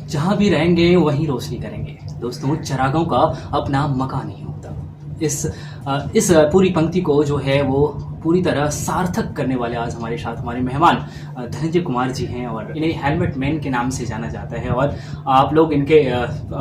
जहाँ भी रहेंगे वहीं रोशनी करेंगे। दोस्तों, चरागाहों का अपना मकान नहीं होता। इस पूरी पंक्ति को जो है वो पूरी तरह सार्थक करने वाले आज हमारे साथ हमारे मेहमान धनंजय कुमार जी हैं और इन्हें हेलमेट मैन के नाम से जाना जाता है। और आप लोग इनके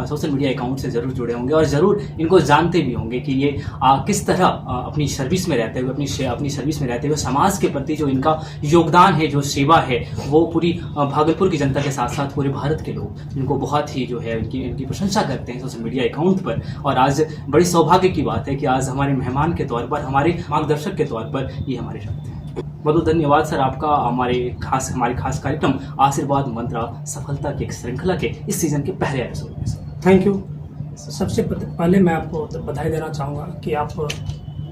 सोशल मीडिया अकाउंट से ज़रूर जुड़े होंगे और ज़रूर इनको जानते भी होंगे कि ये किस तरह अपनी सर्विस में रहते हुए अपनी सर्विस में रहते हुए समाज के प्रति जो इनका योगदान है, जो सेवा है, वो पूरी भागलपुर की जनता के साथ साथ पूरे भारत के लोग इनको बहुत ही जो है इनकी प्रशंसा करते हैं सोशल मीडिया अकाउंट पर। और आज बड़ी सौभाग्य की बात है कि आज हमारे मेहमान के तौर पर, हमारे मार्गदर्शक के तौर पर ये हमारे साथ हैं। बहुत धन्यवाद सर आपका हमारे खास कार्यक्रम आशीर्वाद मंत्रा सफलता की एक श्रृंखला के इस सीजन के पहले एपिसोड में सर। Thank you. सबसे पहले मैं आपको बधाई देना चाहूँगा कि आप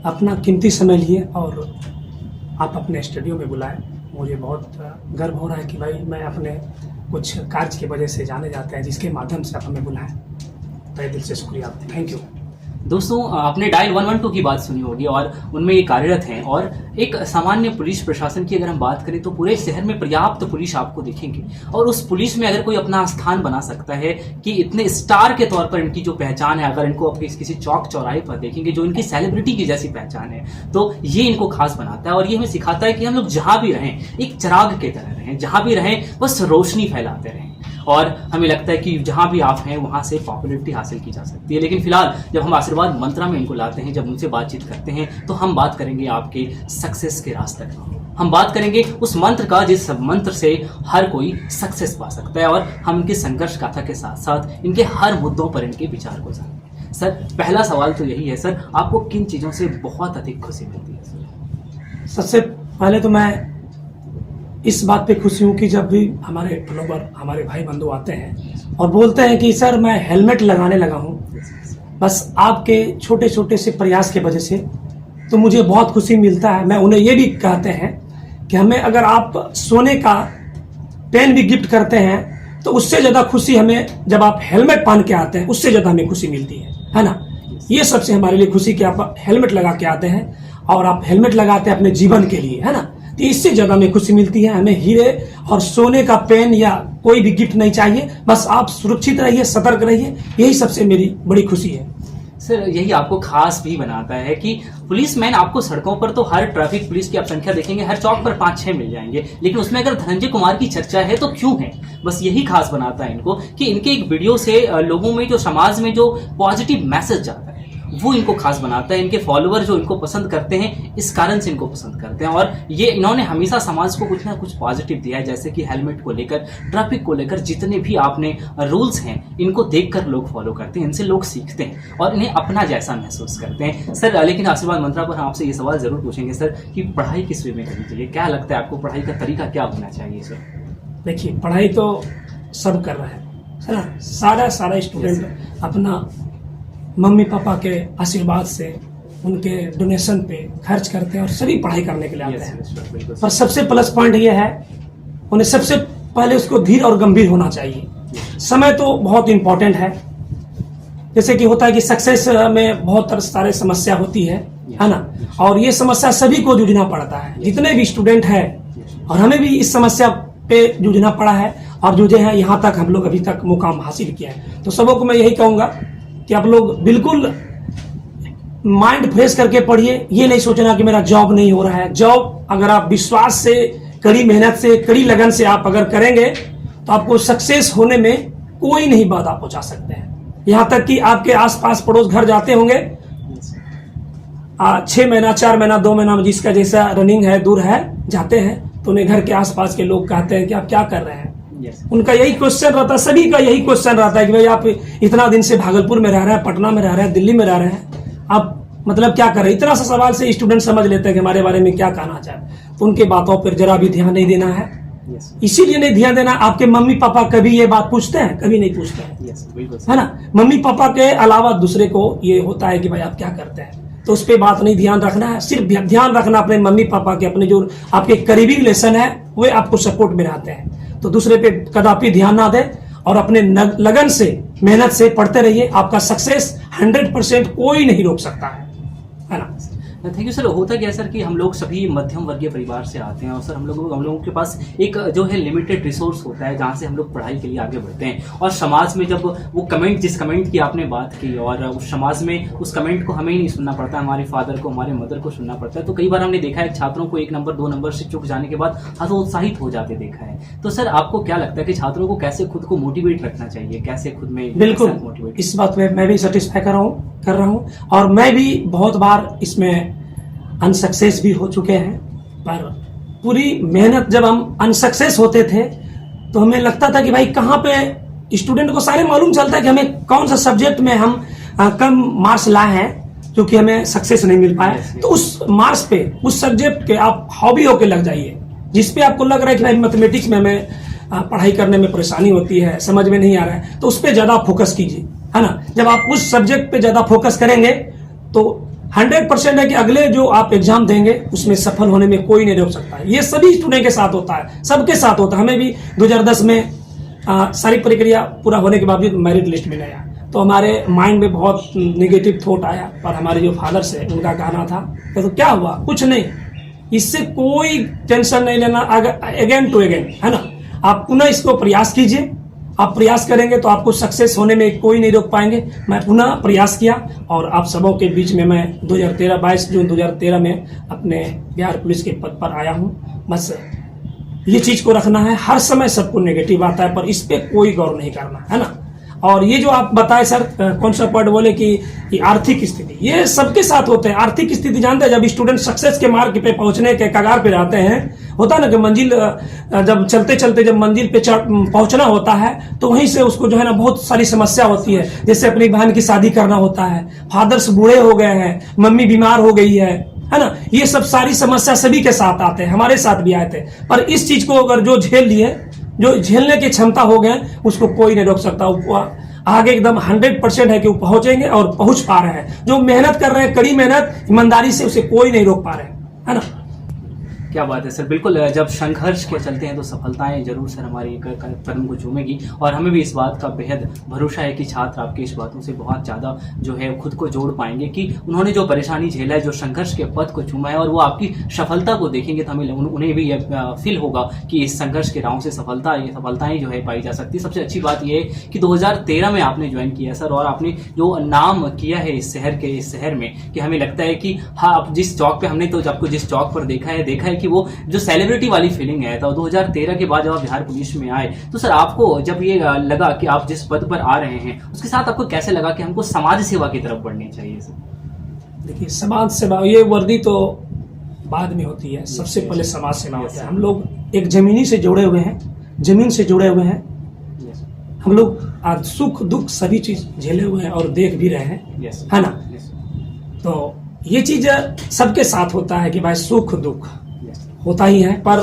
अपना कीमती समय लिए और आप अपने स्टूडियो में बुलाए। मुझे बहुत गर्व हो रहा है कि भाई मैं अपने कुछ कार्य की वजह से जाने जाते हैं, जिसके माध्यम से आप हमें बुलाएं। तहे दिल से शुक्रिया आपका, थैंक यू। दोस्तों, आपने डायल 112 की बात सुनी होगी और उनमें ये कार्यरत हैं। और एक सामान्य पुलिस प्रशासन की अगर हम बात करें तो पूरे शहर में पर्याप्त पुलिस आपको दिखेंगे। और उस पुलिस में अगर कोई अपना स्थान बना सकता है कि इतने स्टार के तौर पर इनकी जो पहचान है, अगर इनको अपने किसी चौक चौराहे पर देखेंगे जो इनकी सेलिब्रिटी की जैसी पहचान है, तो ये इनको खास बनाता है। और ये हमें सिखाता है कि हम लोग जहाँ भी रहें एक चिराग के तरह रहें, जहाँ भी रहें बस रोशनी फैलाते रहें। और हमें लगता है कि जहाँ भी आप हैं वहाँ से पॉपुलैरिटी हासिल की जा सकती है। लेकिन फिलहाल जब हम आशीर्वाद मंत्रा में इनको लाते हैं, जब उनसे बातचीत करते हैं, तो हम बात करेंगे आपके सक्सेस के रास्ते का। हम बात करेंगे उस मंत्र का जिस मंत्र से हर कोई सक्सेस पा सकता है। और हम इनके संघर्ष गाथा के साथ साथ इनके हर मुद्दों पर इनके विचार को जानेंगे। सर, पहला सवाल तो यही है सर, आपको किन चीज़ों से बहुत अधिक खुशी मिलती है सर? सबसे पहले तो मैं इस बात पे खुशी हूँ कि जब भी हमारे फॉलोवर, हमारे भाई बंधु आते हैं और बोलते हैं कि सर मैं हेलमेट लगाने लगा हूँ बस आपके छोटे छोटे से प्रयास के वजह से, तो मुझे बहुत खुशी मिलता है। मैं उन्हें ये भी कहते हैं कि हमें अगर आप सोने का पेन भी गिफ्ट करते हैं तो उससे ज़्यादा खुशी हमें जब आप हेलमेट पहन के आते हैं, उससे ज़्यादा हमें खुशी मिलती है ना। ये सबसे हमारे लिए खुशी कि आप हेलमेट लगा के आते हैं और आप हेलमेट लगाते हैं अपने जीवन के लिए, है ना। तो इससे ज़्यादा हमें खुशी मिलती है। हमें हीरे और सोने का पेन या कोई भी गिफ्ट नहीं चाहिए, बस आप सुरक्षित रहिए, सतर्क रहिए, यही सबसे मेरी बड़ी खुशी है। सर, यही आपको खास भी बनाता है कि पुलिसमैन आपको सड़कों पर तो हर ट्रैफिक पुलिस की आप संख्या देखेंगे, हर चौक पर 5-6 मिल जाएंगे, लेकिन उसमें अगर धनंजय कुमार की चर्चा है तो क्यों है? बस यही खास बनाता है इनको कि इनके एक वीडियो से लोगों में, जो समाज में जो पॉजिटिव मैसेज जाता है, वो इनको खास बनाता है। इनके फॉलोअर जो इनको पसंद करते हैं, इस कारण से इनको पसंद करते हैं। और ये इन्होंने हमेशा समाज को कुछ ना कुछ पॉजिटिव दिया है, जैसे कि हेलमेट को लेकर, ट्रैफिक को लेकर जितने भी आपने रूल्स हैं, इनको देखकर लोग फॉलो करते हैं, इनसे लोग सीखते हैं और इन्हें अपना जैसा महसूस करते हैं। सर, लेकिन आशीर्वाद मंत्रा पर हम आपसे ये सवाल जरूर पूछेंगे सर कि पढ़ाई किस वे में करनी चाहिए? क्या लगता है आपको, पढ़ाई का तरीका क्या होना चाहिए सर? देखिए, पढ़ाई तो सब कर रहा है ना। सारा स्टूडेंट अपना मम्मी पापा के आशीर्वाद से, उनके डोनेशन पे खर्च करते हैं और सभी पढ़ाई करने के लिए आते हैं। पर सबसे प्लस पॉइंट ये है, उन्हें सबसे पहले उसको धीर और गंभीर होना चाहिए। समय तो बहुत इंपॉर्टेंट है। जैसे कि होता है कि सक्सेस में बहुत सारे समस्या होती है ना, और ये समस्या सभी को जूझना पड़ता है, जितने भी स्टूडेंट है। और हमें भी इस समस्या पे जूझना पड़ा है और जूझे हैं, यहाँ तक हम लोग अभी तक मुकाम हासिल किया है। तो सबों को मैं यही कहूँगा कि आप लोग बिल्कुल माइंड फ्रेश करके पढ़िए। ये नहीं सोचना कि मेरा जॉब नहीं हो रहा है। जॉब अगर आप विश्वास से, कड़ी मेहनत से, कड़ी लगन से आप अगर करेंगे तो आपको सक्सेस होने में कोई नहीं बाधा पहुंचा सकते हैं। यहाँ तक कि आपके आसपास पड़ोस घर जाते होंगे, 6 महीना, 4 महीना, 2 महीना में जिसका जैसा रनिंग है, दूर है, जाते हैं तो उन्हें घर के आसपास के लोग कहते हैं कि आप क्या कर रहे हैं। उनका यही क्वेश्चन रहता है, सभी का यही क्वेश्चन रहता है कि भाई आप इतना दिन से भागलपुर में रह रहे हैं, पटना में रह रहे हैं, दिल्ली में रह रहे हैं, आप मतलब क्या कर रहे हैं। इतना सा सवाल से स्टूडेंट समझ लेते हैं कि हमारे बारे में क्या कहना चाहे। तो उनके बातों पर जरा भी ध्यान नहीं देना है। इसीलिए नहीं ध्यान देना, आपके मम्मी पापा कभी ये बात पूछते हैं? कभी नहीं पूछते हैं, है ना। मम्मी पापा के अलावा दूसरे को ये होता है कि भाई आप क्या करते हैं, तो उस पर बात नहीं ध्यान रखना है। सिर्फ ध्यान रखना अपने मम्मी पापा के, अपने जो आपके करीबी रिलेशन है वे आपको सपोर्ट में रहते हैं। तो दूसरे पे कदापि ध्यान ना दें और अपने लगन से, मेहनत से पढ़ते रहिए। आपका सक्सेस 100% कोई नहीं रोक सकता है ना। Thank you sir. होता क्या है सर कि हम लोग सभी मध्यम वर्गीय परिवार से आते हैं और सर हम लोगों के पास एक जो है लिमिटेड रिसोर्स होता है जहाँ से हम लोग पढ़ाई के लिए आगे बढ़ते हैं, और समाज में जब वो कमेंट, जिस कमेंट की आपने बात की, और उस समाज में उस कमेंट को हमें ही नहीं सुनना पड़ता, हमारे फादर को, हमारे मदर को सुनना पड़ता है, तो कई बार हमने देखा है छात्रों को 1 नंबर 2 नंबर से चूक जाने के बाद हतोत्साहित हो जाते देखा है। तो सर आपको क्या लगता है कि छात्रों को कैसे खुद को मोटिवेट रखना चाहिए, कैसे खुद में बिल्कुल मोटिवेट? इस बात में मैं भी सेटिस्फाई कर रहा हूँ और मैं भी बहुत बार इसमें अनसक्सेस भी हो चुके हैं। पर पूरी मेहनत, जब हम अनसक्सेस होते थे तो हमें लगता था कि भाई कहाँ पे, स्टूडेंट को सारे मालूम चलता है कि हमें कौन सा सब्जेक्ट में हम कम मार्क्स लाए हैं क्योंकि हमें सक्सेस नहीं मिल पाया। तो उस मार्क्स पे, उस सब्जेक्ट के आप हॉबी होके लग जाइए, जिसपे आपको लग रहा है कि भाई मैथमेटिक्स में हमें पढ़ाई करने में परेशानी होती है, समझ में नहीं आ रहा है, तो उस पर ज्यादा फोकस कीजिए, है ना। जब आप उस सब्जेक्ट पे ज्यादा फोकस करेंगे तो 100% है कि अगले जो आप एग्जाम देंगे उसमें सफल होने में कोई नहीं रोक सकता है। ये सभी स्टूडेंट के साथ होता है, सबके साथ होता है। हमें भी 2010 में सारी प्रक्रिया पूरा होने के बावजूद मेरिट लिस्ट में आया तो हमारे माइंड में बहुत नेगेटिव थॉट आया, पर हमारे जो फादर है उनका कहना था तो क्या हुआ, कुछ नहीं, इससे कोई टेंशन नहीं लेना, अगेन टू अगेन, है ना। आप पुनः इसको प्रयास कीजिए, आप प्रयास करेंगे तो आपको सक्सेस होने में कोई नहीं रोक पाएंगे। मैं पुनः प्रयास किया और आप सबों के बीच में मैं 22 जून 2013 में अपने बिहार पुलिस के पद पर आया हूँ। बस ये चीज को रखना है, हर समय सबको नेगेटिव आता है पर इस पे कोई गौर नहीं करना, है ना। और ये जो आप बताए सर, कौन सा पॉइंट बोले कि आर्थिक स्थिति, ये सबके साथ होते हैं। आर्थिक स्थिति जानते हैं, जब स्टूडेंट सक्सेस के मार्ग पे पहुंचने के कगार पे रहते हैं, होता है ना कि मंजिल, जब चलते चलते जब मंजिल पे पहुंचना होता है तो वहीं से उसको जो है ना बहुत सारी समस्या होती है। जैसे अपनी बहन की शादी करना होता है, फादर्स बूढ़े हो गए हैं, मम्मी बीमार हो गई है ना। ये सब सारी समस्या सभी के साथ आते हैं, हमारे साथ भी आए थे। पर इस चीज को अगर जो झेल लिए, जो झेलने की क्षमता हो गए, उसको कोई नहीं रोक सकता। आगे एकदम 100% है कि वो पहुंचेंगे और पहुंच पा रहे हैं। जो मेहनत कर रहे हैं, कड़ी मेहनत, ईमानदारी से, उसे कोई नहीं रोक पा रहे, है ना। क्या बात है सर, बिल्कुल। जब संघर्ष के चलते हैं तो सफलताएं जरूर सर हमारी कदम को चूमेगी, और हमें भी इस बात का बेहद भरोसा है कि छात्र आपकी इस बातों से बहुत ज़्यादा जो है खुद को जोड़ पाएंगे कि उन्होंने जो परेशानी झेला है, जो संघर्ष के पथ को चूमा है, और वो आपकी सफलता को देखेंगे तो हमें उन्हें भी यह फील होगा कि इस संघर्ष के राहों से सफलताएं जो है पाई जा सकती है। सबसे अच्छी बात यह है कि 2013 में आपने ज्वाइन किया सर, और आपने जो नाम किया है इस शहर में, कि हमें लगता है कि हाँ, आप जिस चौक पे, हमने तो आपको जिस चौक पर देखा है कि वो जो सेलिब्रिटी वाली फीलिंग है। तो 2013 के बाद जब आप बिहार पुलिस में आए तो सर आपको जब ये लगा कि आप जिस पद पर आ रहे हैं, उसके साथ आपको कैसे लगा कि हमको समाज सेवा की तरफ बढ़नी चाहिए सर? देखिए, समाज सेवा, ये वर्दी तो बाद में होती है, सबसे पहले समाज सेवा होता है। हम लोग एक जमीनी से जुड़े हुए हैं, जमीन से जुड़े हुए हैं। हम लोग आज सुख दुख सभी चीज झेले हुए हैं और देख भी रहे हैं, है ना। तो ये चीज सबके साथ होता है कि भाई सुख दुख होता ही है। पर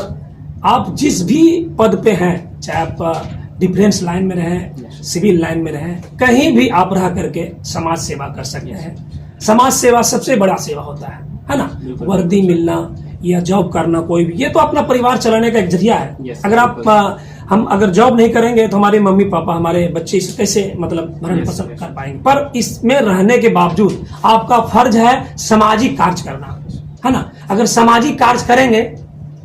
आप जिस भी पद पे हैं, चाहे आप डिफेंस लाइन में रहें, सिविल लाइन में रहें, कहीं भी आप रह करके समाज सेवा कर सकते हैं। समाज सेवा सबसे बड़ा सेवा होता है ना। वर्दी मिलना या जॉब करना, कोई भी, ये तो अपना परिवार चलाने का एक जरिया है। अगर आप हम अगर जॉब नहीं करेंगे तो हमारे मम्मी पापा, हमारे बच्चे इसे कैसे मतलब भरण पोषण कर पाएंगे। पर इसमें रहने के बावजूद आपका फर्ज है सामाजिक कार्य करना, है ना। अगर सामाजिक कार्य करेंगे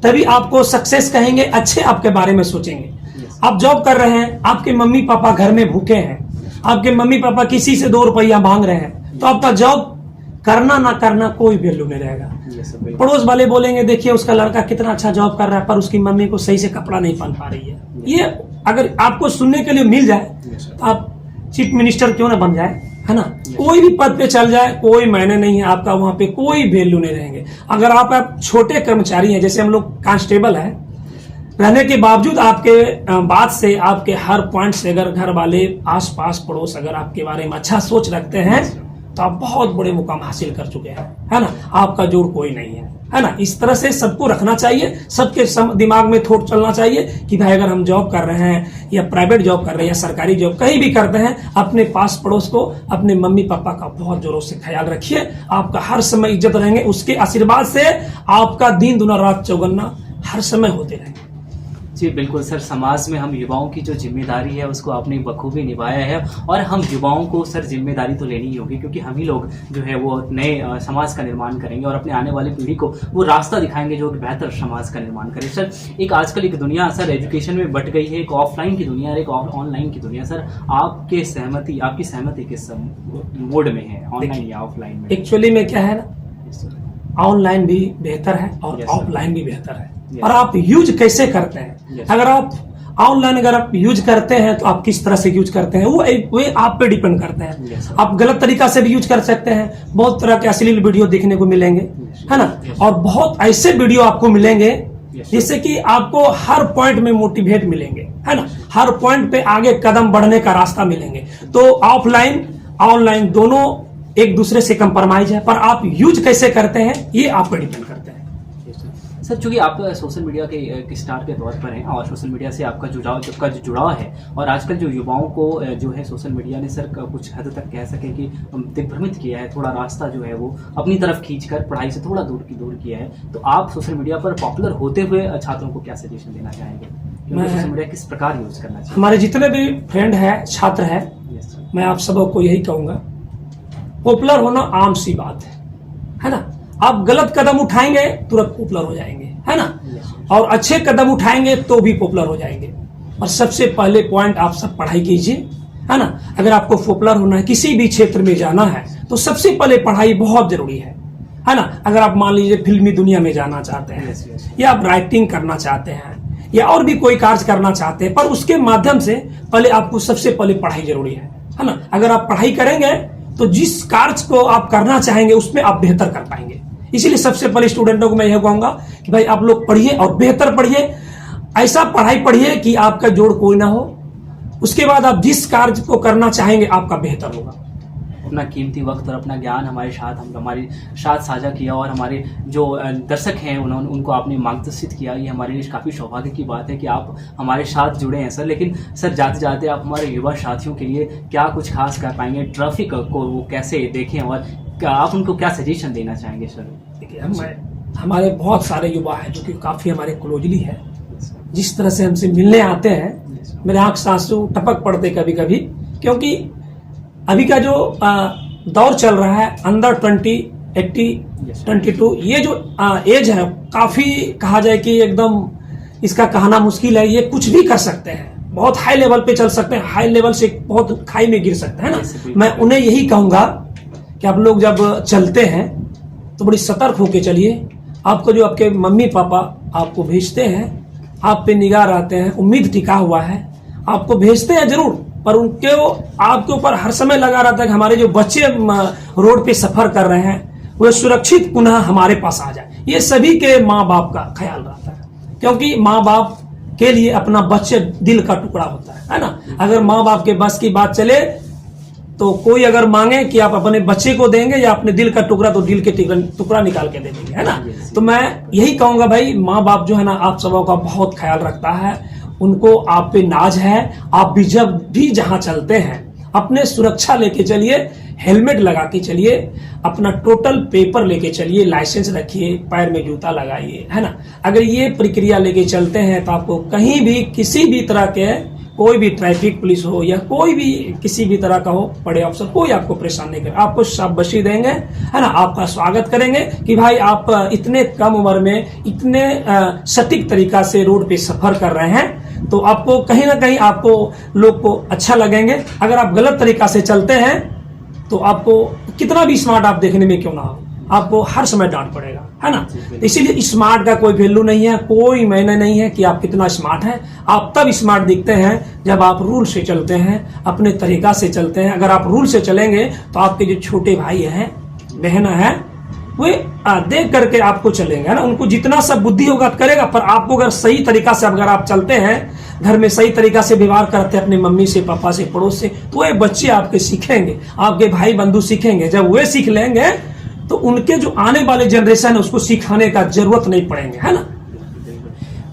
तभी आपको सक्सेस कहेंगे, अच्छे आपके बारे में सोचेंगे। आप जॉब कर रहे हैं, आपके मम्मी पापा घर में भूखे हैं, आपके मम्मी पापा किसी से 2 रुपया मांग रहे हैं, तो आपका जॉब करना ना करना कोई वैल्यू नहीं रहेगा। पड़ोस वाले बोलेंगे देखिए उसका लड़का कितना अच्छा जॉब कर रहा है पर उसकी मम्मी को सही से कपड़ा नहीं पहन पा रही है। ये अगर आपको सुनने के लिए मिल जाए तो आप चीफ मिनिस्टर क्यों ना बन जाए, है ना। कोई भी पद पे चल जाए, कोई मायने नहीं है, आपका वहां पे कोई वैल्यू नहीं रहेंगे। अगर आप छोटे कर्मचारी हैं, जैसे हम लोग कांस्टेबल हैं, रहने के बावजूद आपके बात से, आपके हर पॉइंट से अगर घर वाले, आस-पास पड़ोस अगर आपके बारे में अच्छा सोच रखते हैं तो आप बहुत बड़े मुकाम हासिल कर चुके हैं, है ना। आपका जोड़ कोई नहीं है ना। इस तरह से सबको रखना चाहिए, सबके दिमाग में थॉट चलना चाहिए कि भाई अगर हम जॉब कर रहे हैं या प्राइवेट जॉब कर रहे हैं या सरकारी जॉब कहीं भी करते हैं, अपने पास पड़ोस को, अपने मम्मी पापा का बहुत जोरों से ख्याल रखिए। आपका हर समय इज्जत रहेंगे, उसके आशीर्वाद से आपका दिन दुना रात चौगुना हर समय होते रहेंगे। जी बिल्कुल सर, समाज में हम युवाओं की जो जिम्मेदारी है उसको आपने बखूबी निभाया है, और हम युवाओं को सर जिम्मेदारी तो लेनी ही होगी, क्योंकि हम ही लोग जो है वो नए समाज का निर्माण करेंगे और अपने आने वाली पीढ़ी को वो रास्ता दिखाएंगे जो कि बेहतर समाज का निर्माण करे। सर एक आजकल एक दुनिया सर एजुकेशन में बट गई है, एक ऑफलाइन की दुनिया और एक ऑनलाइन की दुनिया। सर आपकी सहमति किस मोड में है, ऑनलाइन या ऑफलाइन में? एक्चुअली में क्या है ना, ऑनलाइन भी बेहतर है और ऑफलाइन भी बेहतर है, और आप यूज कैसे करते हैं। अगर आप ऑनलाइन अगर आप यूज करते हैं तो आप किस तरह से यूज करते हैं वो आप पे डिपेंड करते हैं। आप गलत तरीका से भी यूज कर सकते हैं, बहुत तरह के अश्लील वीडियो देखने को मिलेंगे, है ना, और बहुत ऐसे वीडियो आपको मिलेंगे जिससे कि आपको हर पॉइंट में मोटिवेट मिलेंगे, है ना, हर पॉइंट पे आगे कदम बढ़ने का रास्ता मिलेंगे। तो ऑफलाइन ऑनलाइन दोनों एक दूसरे से कंप्रोमाइज है, पर आप यूज कैसे करते हैं ये आप पे डिपेंड करते हैं। सर चूंकि आप सोशल मीडिया के एक स्टार के तौर पर हैं और सोशल मीडिया से आपका जो जुड़ाव है, और आजकल जो युवाओं को जो है सोशल मीडिया ने सर कुछ हद तक कह सके कि दिग्भ्रमित किया है, थोड़ा रास्ता जो है वो अपनी तरफ खींचकर पढ़ाई से थोड़ा दूर किया है, तो आप सोशल मीडिया पर पॉपुलर होते हुए छात्रों को क्या सजेशन देना चाहेंगे? सोशल मीडिया किस प्रकार यूज करना चाहिए? हमारे जितने भी फ्रेंड है, छात्र है, मैं आप सबको यही कहूंगा, पॉपुलर होना आम सी बात है ना। आप गलत कदम उठाएंगे तुरंत पॉपुलर हो जाएंगे, है ना, और अच्छे कदम उठाएंगे तो भी पॉपुलर हो जाएंगे। और सबसे पहले पॉइंट, आप सब पढ़ाई कीजिए, है ना। अगर आपको पॉपुलर होना है, किसी भी क्षेत्र में जाना है, तो सबसे पहले पढ़ाई बहुत जरूरी है ना। अगर आप मान लीजिए फिल्मी दुनिया में जाना चाहते हैं, या आप राइटिंग करना चाहते हैं, या और भी कोई कार्य करना चाहते हैं, पर उसके माध्यम से पहले आपको सबसे पहले पढ़ाई जरूरी है ना। अगर आप पढ़ाई करेंगे तो जिस कार्य को आप करना चाहेंगे उसमें आप बेहतर कर पाएंगे। इसीलिए सबसे पहले स्टूडेंटों को मैं यह कहूंगा कि भाई आप लोग पढ़िए और बेहतर पढ़िए, ऐसा पढ़ाई पढ़िए कि आपका जोड़ कोई ना हो। उसके बाद आप जिस कार्य को करना चाहेंगे आपका बेहतर होगा। अपना कीमती वक्त और अपना ज्ञान हमारे साथ साझा किया, और हमारे जो दर्शक हैं उनको आपने मार्गदर्शित किया, ये हमारे लिए काफ़ी सौभाग्य की बात है कि आप हमारे साथ जुड़े हैं सर। लेकिन सर जाते जाते आप हमारे युवा साथियों के लिए क्या कुछ खास कर पाएंगे? ट्रैफिक को वो कैसे देखें, और आप उनको क्या सजेशन देना चाहेंगे सर? देखिए, हमारे बहुत सारे युवा हैं जो कि काफ़ी हमारे क्लोजली है, जिस तरह से हमसे मिलने आते हैं मेरे आंख से आंसू टपक पड़ते कभी कभी, क्योंकि अभी का जो दौर चल रहा है, अंडर 20, 80, 22, ये जो एज है, काफी कहा जाए कि एकदम इसका कहना मुश्किल है। ये कुछ भी कर सकते हैं, बहुत हाई लेवल पे चल सकते हैं, हाई लेवल से बहुत खाई में गिर सकते हैं ना। मैं उन्हें यही कहूंगा कि आप लोग जब चलते हैं तो बड़ी सतर्क होकर चलिए। आपको जो आपके मम्मी पापा आपको भेजते हैं, आप पे निगाह रहते हैं, उम्मीद टिका हुआ है, आपको भेजते हैं जरूर, पर उनके आपके ऊपर हर समय लगा रहता है कि हमारे जो बच्चे रोड पे सफर कर रहे हैं वे सुरक्षित पुनः हमारे पास आ जाए। ये सभी के माँ बाप का ख्याल रहता है, क्योंकि माँ बाप के लिए अपना बच्चे दिल का टुकड़ा होता है ना। अगर माँ बाप के बस की बात चले तो कोई अगर मांगे कि आप अपने बच्चे को देंगे या अपने दिल का टुकड़ा, तो दिल के टुकड़ा निकाल के दे देंगे, है ना। तो मैं यही कहूंगा भाई, माँ बाप जो है ना आप सबों का बहुत ख्याल रखता है, उनको आप पे नाज है। आप भी जब भी जहां चलते हैं अपने सुरक्षा लेके चलिए, हेलमेट लगा के चलिए, अपना टोटल पेपर लेके चलिए, लाइसेंस रखिए, पैर में जूता लगाइए, है ना। अगर ये प्रक्रिया लेके चलते हैं तो आपको कहीं भी किसी भी तरह के कोई भी ट्रैफिक पुलिस हो या कोई भी किसी भी तरह का हो बड़े अफसर, कोई आपको परेशान नहीं करे, आपको शाबाशी देंगे, है ना, आपका स्वागत करेंगे कि भाई आप इतने कम उम्र में इतने सटीक तरीका से रोड पे सफर कर रहे हैं, तो आपको कहीं ना कहीं आपको लोग को अच्छा लगेंगे। अगर आप गलत तरीका से चलते हैं तो आपको कितना भी स्मार्ट आप देखने में क्यों ना हो, आपको हर समय डांट पड़ेगा, है ना। इसीलिए स्मार्ट का कोई वैल्यू नहीं है, कोई मायने नहीं है कि आप कितना स्मार्ट हैं। आप तब स्मार्ट दिखते हैं जब आप रूल से चलते हैं, अपने तरीका से चलते हैं। अगर आप रूल से चलेंगे तो आपके जो छोटे भाई हैं, बहन है, वे देख करके आपको चलेंगे, है ना। उनको जितना सब बुद्धि होगा करेगा, पर आपको अगर सही तरीका से अगर आप चलते हैं, घर में सही तरीका से व्यवहार करते हैं अपने मम्मी से, पापा से, पड़ोस से, तो वे बच्चे आपके सीखेंगे, आपके भाई बंधु सीखेंगे। जब वे सीख लेंगे तो उनके जो आने वाले जनरेशन है उसको सिखाने का जरूरत नहीं पड़ेंगे, है ना।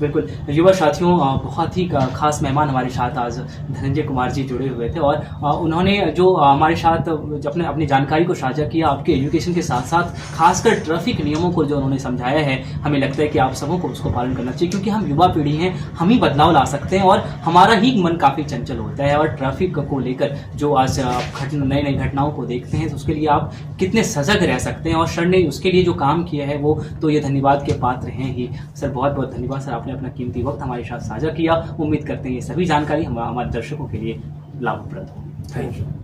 बिल्कुल। युवा साथियों, बहुत ही खास मेहमान हमारे साथ आज धनंजय कुमार जी जुड़े हुए थे और उन्होंने जो हमारे साथ अपनी जानकारी को साझा किया, आपके एजुकेशन के साथ साथ खासकर ट्रैफिक नियमों को जो उन्होंने समझाया है, हमें लगता है कि आप सबों को उसको पालन करना चाहिए, क्योंकि हम युवा पीढ़ी हैं, हम ही बदलाव ला सकते हैं और हमारा ही मन काफ़ी चंचल होता है। और ट्रैफिक को लेकर जो आज आप नई नई घटनाओं को देखते हैं, तो उसके लिए आप कितने सजग रह सकते हैं, और सर ने उसके लिए जो काम किया है वो तो ये धन्यवाद के पात्र हैं ही। सर बहुत बहुत धन्यवाद सर, आपने अपना कीमती वक्त हमारे साथ साझा किया। उम्मीद करते हैं ये सभी जानकारी हमारे दर्शकों के लिए लाभप्रद हो। Thank you.